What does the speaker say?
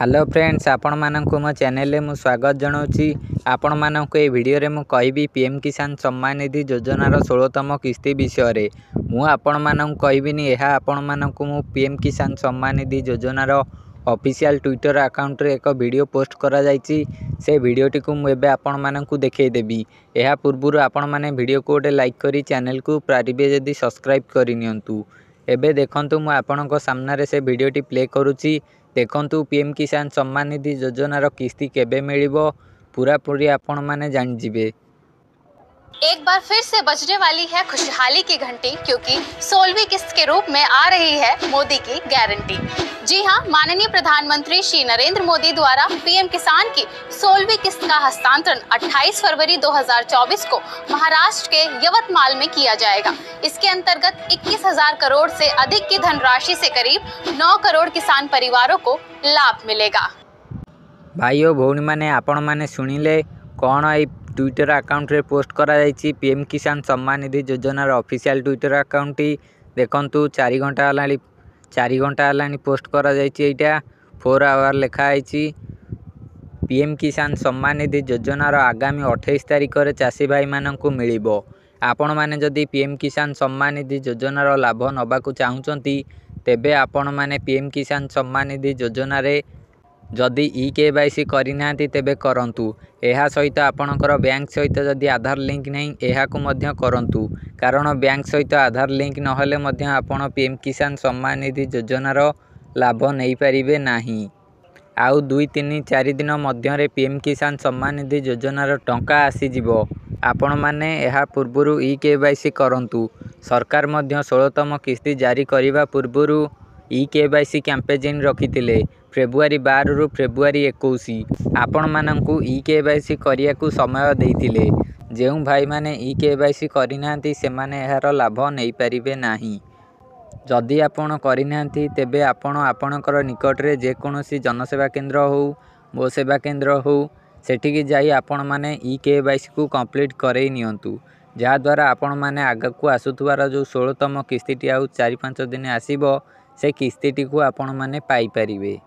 Hello friends, आपण मानक मो चैनल में स्वागत जनाऊँगी। आपण मानक ए वीडियो मु कहबी पीएम किसान सम्मान निधि योजनार 16तम किस्ती विषय मु आपण मानक कहबिनी। यह आपण मानक मु पीएम किसान सम्मान निधि योजनार ऑफिशियल ट्विटर अकाउंट रे एक वीडियो पोस्ट करा जायछि। से वीडियोटी को मुझे आपण मानक देखदेवी। यह पूर्व आपण मैंने वीडियो को गोटे लाइक करी चैनल को पारिबे जदि सब्सक्राइब करनियंतु। एबे देखंतु मु आपणक सामने से वीडियोटी प्ले करुच्ची। देखंतु पीएम किसान सम्मान निधि योजनार किस्ती केबे मिलिबो पूरा पूरी आपण माने जान जिबे। एक बार फिर से बजने वाली है खुशहाली की घंटी, क्योंकि 16वीं किस्त के रूप में आ रही है मोदी की गारंटी। जी हां, माननीय प्रधानमंत्री श्री नरेंद्र मोदी द्वारा पीएम किसान की 16वीं किस्त का हस्तांतरण 28 फरवरी 2024 को महाराष्ट्र के यवतमाल में किया जाएगा। इसके अंतर्गत 21,000 करोड़ से अधिक की धनराशि से करीब 9 करोड़ किसान परिवारों को लाभ मिलेगा। भाइयों भौणी माने आपण माने सुनिले कौन आई ट्विटर अकाउंट रे पोस्ट करा जायछि। पीएम किसान सम्मान निधि योजनार ऑफिशियल ट्विटर अकाउंट टी देखंतु 4 घंटा हलानी पोस्ट करा जायछि। एटा 4 आवर लिखा आइछि। पीएम किसान सम्मान निधि योजनार आगामी 28 तारिख रे चासी भाई माननकु मिलिबो। आपण माने जदि पीएम किसान सम्मान निधि योजनार लाभ नबाकु चाहुचंती तेबे आपण माने पीएम किसान सम्मान निधि योजना रे जदि ई-केवाईसी करना तेबे करंतु। एहा सहित आपणकर बैंक सहित जदि आधार लिंक नहीं एहाकु मध्य करंतु, कारण बैंक सहित आधार लिंक नहले मध्य आपण पीएम किसान सम्मान निधि योजनार लाभ नहीं पारिबे नाही। आउ 2-3-4 दिन मध्य पीएम किसान सम्मान निधि योजनार टंका आसीजिवो। आपण माने एहा पूर्वरु ई-केवाईसी करंतु। सरकार मध्य 16तम किस्ती जारी करिबा पूर्वरु ई-केवाईसी कैंपेन रखिथिले फेब्रुआरी 12 रु फेब्रुआरी 21। आपण माननकु ई-केवाईसी करिया को समय देइथिले। जेउ भाई माने ई-केवाईसी करिनांती से माने एहार लाभ नहीं पारिबे नाही। जदि आपण करिनांती तेबे आपण आपणकर निकट रे जे कोनोसी जनसेवा केंद्र हो गो सेवा केंद्र हो सेठिकी जाई आपण माने ई-केवाईसी को कंप्लीट करई नियंतु। जहा द्वारा आपण माने आगकु आसुथुवार जो 16तम किस्तीटी आउ 4-5 दिन आसीबो से किस्तीटी को आपण माने पाई परिबे।